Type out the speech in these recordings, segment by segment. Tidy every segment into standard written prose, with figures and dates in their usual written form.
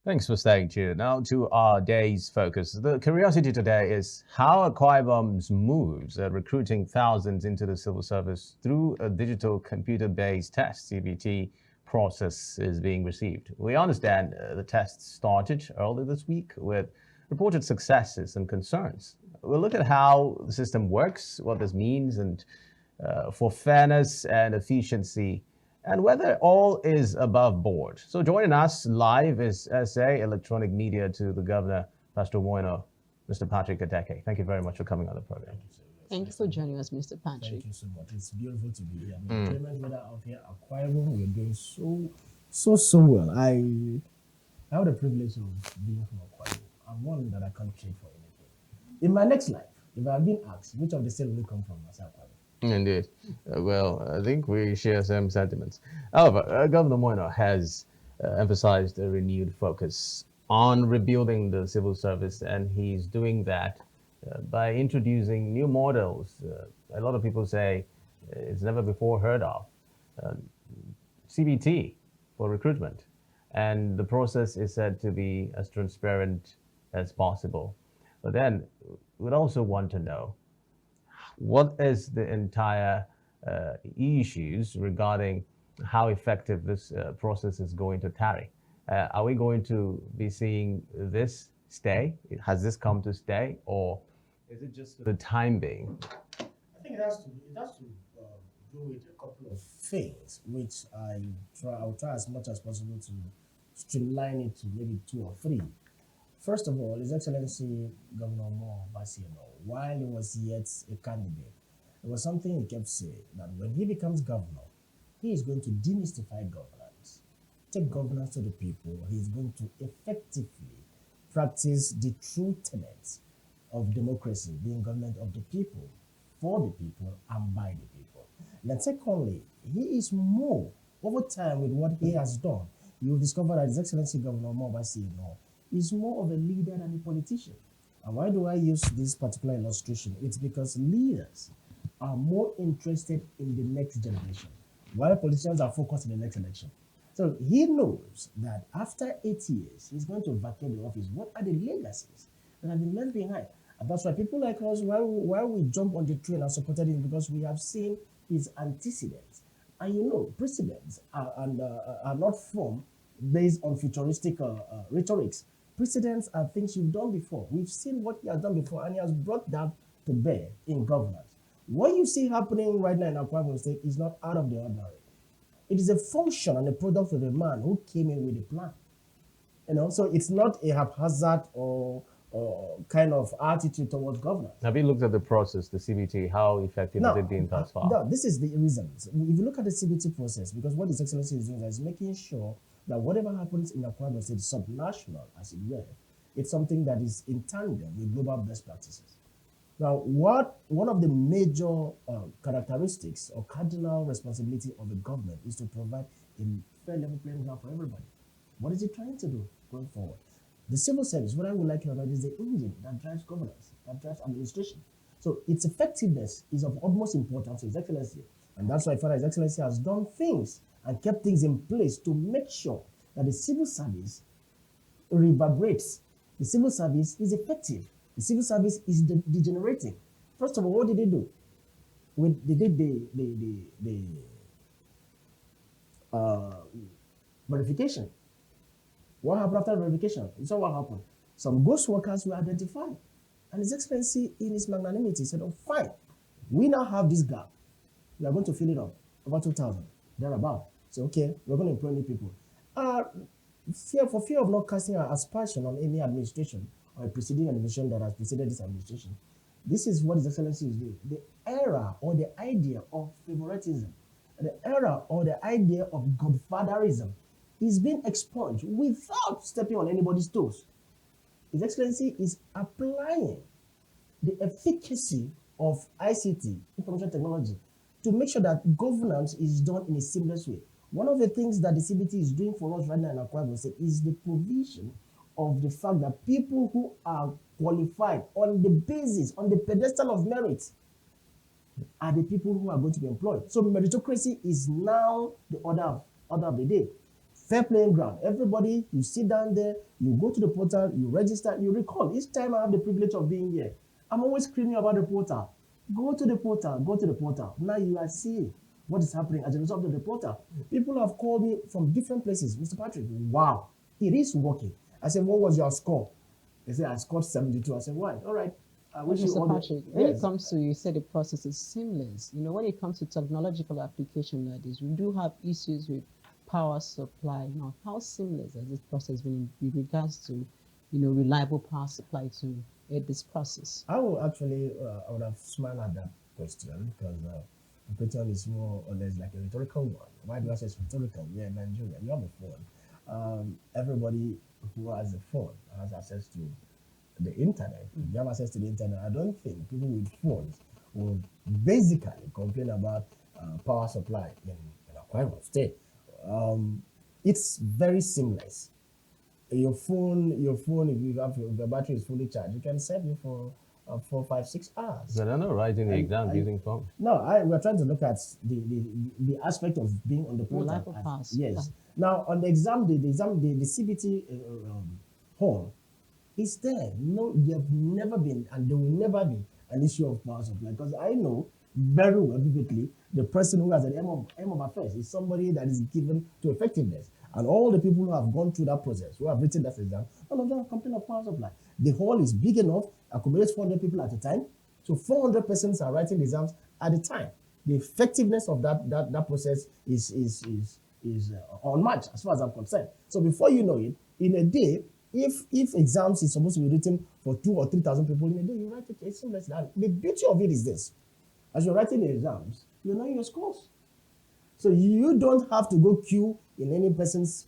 Thanks for staying tuned. Now to our day's focus. The curiosity today is how Akwa Ibom's moves at recruiting thousands into the civil service through a digital computer-based test (CBT) process is being received. We understand the test started early this week with reported successes and concerns. We'll look at how the system works, what this means, and for fairness and efficiency, and whether all is above board. So joining us live is SA Electronic Media to the Governor, Pastor Moino, Mr. Patrick Edeke. Thank you very much for coming on the program. Thank you for joining us, Mr. Thank Patrick. you so much. It's beautiful to be here. The enjoyment weather out here, Akwa Ibom, we're doing so well. I have the privilege of being from Akwa Ibom. I'm one that I can't trade for anything. In my next life, if I've been asked which of the state will you come from, I say Akwa Ibom. Indeed. Well, I think we share some sentiments. However, Governor Moino has emphasized a renewed focus on rebuilding the civil service, and he's doing that by introducing new models. A lot of people say it's never before heard of. Uh, CBT for recruitment. And the process is said to be as transparent as possible. But then we'd also want to know what is the entire issues regarding how effective this process is going to tarry. Are we going to be seeing this stay? Has this come to stay, or is it just for the time being? I think it has to do with a couple of things, which I'll try as much as possible to streamline it to maybe two or three. First of all, His Excellency Governor Mo Basino, while he was yet a candidate, there was something he kept saying that when he becomes governor, he is going to demystify governance, take governance to the people. He is going to effectively practice the true tenets of democracy, being government of the people, for the people, and by the people. Then, secondly, he is more over time with what he has done. You'll discover that His Excellency Governor Mo Basino is more of a leader than a politician. And why do I use this particular illustration? It's because leaders are more interested in the next generation, while politicians are focused in the next election. So he knows that after 8 years, he's going to vacate the office. What are the legacies that have been left behind? And that's why people like us, why we jump on the train and supported him, because we have seen his antecedents. And precedents are not formed based on futuristic rhetorics. Precedents are things you've done before. We've seen what he has done before, and he has brought that to bear in governance. What you see happening right now in Akwa Ibom State is not out of the ordinary. It is a function and a product of a man who came in with a plan. So it's not a haphazard or kind of attitude towards governance. Have you looked at the process, the CBT? How effective has it been thus far? No, this is the reason. If you look at the CBT process, because what His Excellency is doing is making sure that whatever happens in Akwa Ibom State, subnational as it were, it's something that is in tandem with global best practices. Now, one of the major characteristics or cardinal responsibility of the government is to provide a fair level playing ground for everybody. What is it trying to do going forward? The civil service, what I would like to highlight, is the engine that drives governance, that drives administration. So its effectiveness is of utmost importance to His Excellency. And that's why Father His Excellency has done things and kept things in place to make sure that the civil service reverberates. The civil service is effective. The civil service is degenerating. First of all, what did they do? They did the verification. What happened after verification? You saw what happened. Some ghost workers were identified. And His Excellency, in his magnanimity, said, oh, fine. We now have this gap. We are going to fill it up. About 2,000, thereabout. So, okay, we're going to employ new people. For fear of not casting aspersion on any administration or a preceding administration that has preceded this administration, this is what His Excellency is doing. The era or the idea of favoritism, the era or the idea of godfatherism is being expunged without stepping on anybody's toes. His Excellency is applying the efficacy of ICT, information technology, to make sure that governance is done in a seamless way. One of the things that the CBT is doing for us right now in Akwa Ibom State is the provision of the fact that people who are qualified on the basis, on the pedestal of merit, are the people who are going to be employed. So meritocracy is now the order of the day. fair playing ground. Everybody, you sit down there, you go to the portal, you register, you recall. Each time I have the privilege of being here, I'm always screaming about the portal. Go to the portal, go to the portal. Now you are seeing what is happening as a result of the portal. People have called me from different places. Mr. Patrick, wow, it is working. I said, what was your score? They said, I scored 72. I said, why? All right. I wish you Mr. all Patrick, the... when Yes. it comes to, you said the process is seamless. You know, when it comes to technological application like this, we do have issues with power supply. Now, how seamless has this process been with regards to, you know, reliable power supply to this process? I will actually, I would have smiled at that question because the question is more or less like a rhetorical one. Why do I say it's rhetorical? We are in Nigeria. You have a phone. Everybody who has a phone has access to the internet. If you have access to the internet, I don't think people with phones will basically complain about power supply in Akwa Ibom State. It's very seamless. Your phone, if you have if the battery is fully charged, you can set it for 4, 5, 6 hours. So they're not writing the exam using phones. No, we're trying to look at the aspect of being on the portal. Reliable power supply. Yes. Now on the exam, the CBT hall is there. No, there have never been, and there will never be an issue of power supply because I know very well, vividly, the person who has an aim of affairs is somebody that is given to effectiveness. And all the people who have gone through that process, who have written that exam, none of them have complained of power supply. The hall is big enough, accommodates 400 people at a time. So 400 persons are writing the exams at a time. The effectiveness of that process is unmatched as far as I'm concerned. So before you know it, in a day, if exams is supposed to be written for 2,000 or 3,000 people in a day, you write it. It's seamless. The beauty of it is this: as you're writing the exams, you know your scores. So you don't have to go queue in any person's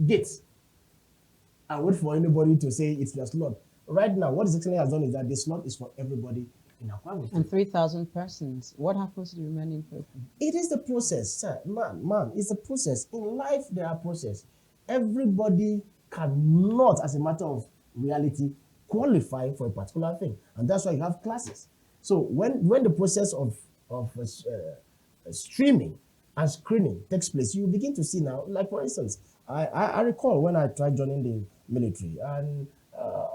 gate and wait for anybody to say it's your slot. Right now, what His Excellency has done is that the slot is for everybody in Akwa Ibom State. And 3,000 persons. What happens to the remaining person? It is the process, sir. Man, it's a process. In life, there are processes. Everybody cannot, as a matter of reality, qualify for a particular thing. And that's why you have classes. So when the process of streaming and screening takes place, you begin to see now, like for instance, I recall when I tried joining the military, and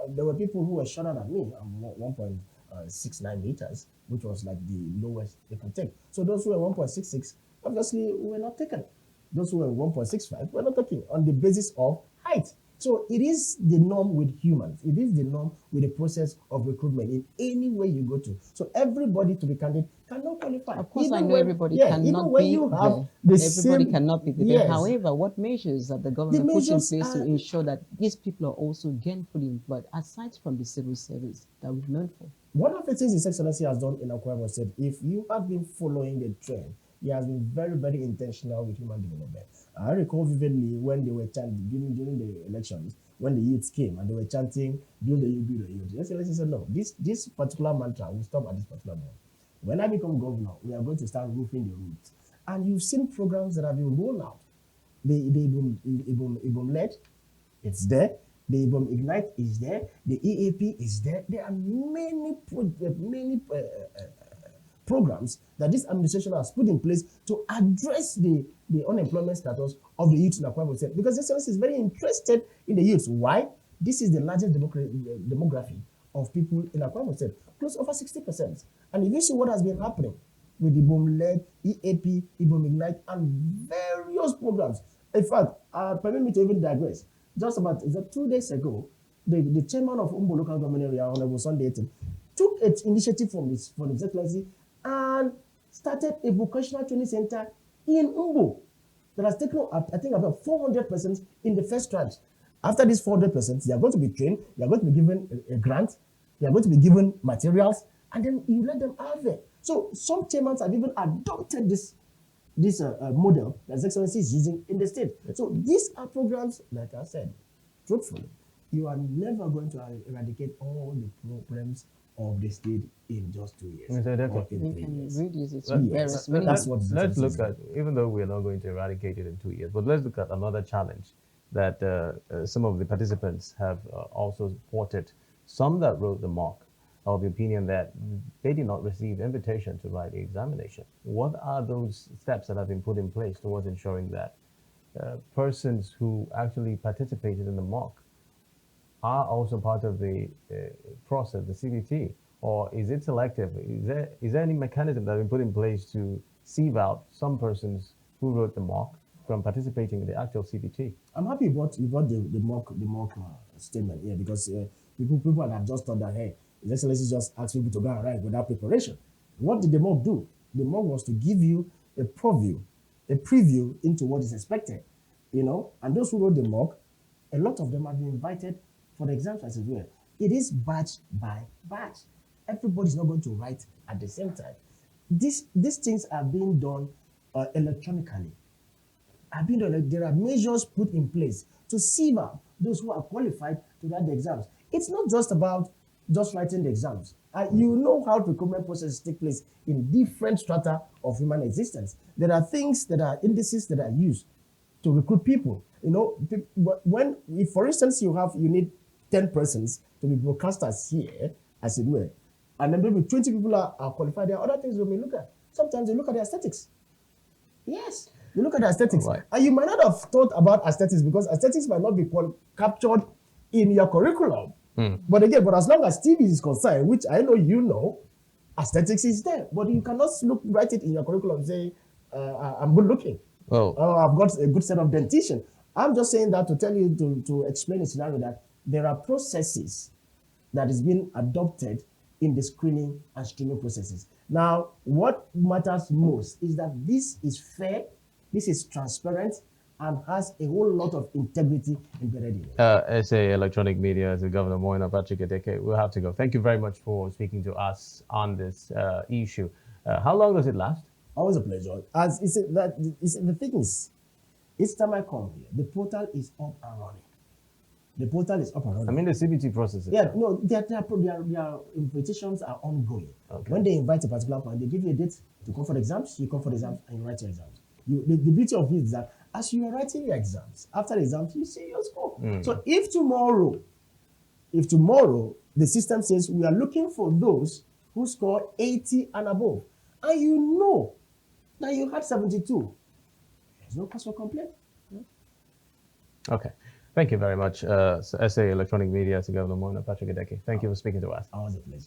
there were people who were shorter than me. I'm 1.69 meters, which was like the lowest they could take. So those who were 1.66, obviously, were not taken. Those who were 1.65 were not taken on the basis of height. So it is the norm with humans. It is the norm with the process of recruitment in any way you go to. So everybody to be candidate cannot qualify. Of course, Even I know when- everybody yeah, cannot even when be you have there. the Everybody same- cannot be there. Yes. However, what measures that the government put in measures place to are- ensure that these people are also gainfully employed, aside from the civil service that we've known for? One of the things His Excellency has done in Akwa Ibom State, if you have been following the trend, he has been very, very intentional with human development. I recall vividly when they were chanting during the elections, when the youths came and they were chanting, build the youth, build the youth. His Excellency said, no, this particular mantra will stop at this particular moment. When I become governor, we are going to start roofing the roofs. And you've seen programs that have been rolled out. The Ibom LED, it's there. The Ibom Ignite is there. The EAP is there. There are many programs that this administration has put in place to address the unemployment status of the youth in Akwa Ibom State. Because Excellency is very interested in the youth. Why? This is the largest demography of people in Akwa Ibom State, close over 60%. And if you see what has been happening with the Ibom LED, EAP, Ibom Ignite, and various programs. In fact, permit me to even digress. Just about 2 days ago, the chairman of Umbo local government area, Honorable Sunday Etim, took an initiative from His Excellency and started a vocational training center in Umbo that has taken, I think, about 400 persons in the first tranche. After these 400 persons, they are going to be trained, they are going to be given a grant, they are going to be given materials, and then you let them have it. So some chairmans have even adopted this model that His Excellency is using in the state. So these are programs, like I said, truthfully, you are never going to eradicate all the problems of the state in just 2 years. Mr. Edeke. Or in You 3 can years. reduce it Yes. to various means. That's what His Let's Excellency look is at, even though we are not going to eradicate it in 2 years, but let's look at another challenge that some of the participants have also reported. Some that wrote the mock of the opinion that they did not receive invitation to write the examination. What are those steps that have been put in place towards ensuring that persons who actually participated in the mock are also part of the process, the CBT, or is it selective? Is there any mechanism that has been put in place to sieve out some persons who wrote the mock from participating in the actual CBT? I'm happy you brought the mock statement here because people have just thought that, hey, His Excellency just asked people to go and write without preparation. What did the mock do? The mock was to give you a preview into what is expected, And those who wrote the mock, a lot of them have been invited for the exams as well. It is batch by batch. Everybody's not going to write at the same time. These things are being done electronically. There are measures put in place to sieve out those who are qualified to write the exams. It's not just about just writing the exams. You know how recruitment processes take place in different strata of human existence. There are things that are indices that are used to recruit people. If for instance you need 10 persons to be broadcasters here, as it were, and then maybe 20 people are qualified, there are other things we may look at. Sometimes they look at the aesthetics. Yes, you look at the aesthetics. Right. And you might not have thought about aesthetics because aesthetics might not be captured in your curriculum. But as long as TV is concerned, which I know aesthetics is there. But you cannot write it in your curriculum and say, I'm good looking. Oh, I've got a good set of dentition. I'm just saying that to tell you, to explain a scenario that there are processes that is being adopted in the screening and streaming processes. Now, what matters most is that this is fair, this is transparent, and has a whole lot of integrity embedded in it. SA Electronic Media, as the Governor Moina Patrick Edeke, we'll have to go. Thank you very much for speaking to us on this issue. How long does it last? Always a pleasure. The thing is, each time I come here, the portal is up and running. The portal is up and running. I mean, the CBT process. Yeah, no, their invitations are ongoing. Okay. When they invite a particular point, they give you a date to come for the exams, you come for the exams, and you write your exams. The beauty of it is that as you are writing your exams, after the exams, you see your score. So if tomorrow the system says we are looking for those who score 80 and above, and you know that you had 72, there's no cause for complaint. Okay. Thank you very much, SA Electronic Media, as the Governor Moina Patrick Edeke. Thank you for speaking to us. Always a pleasure.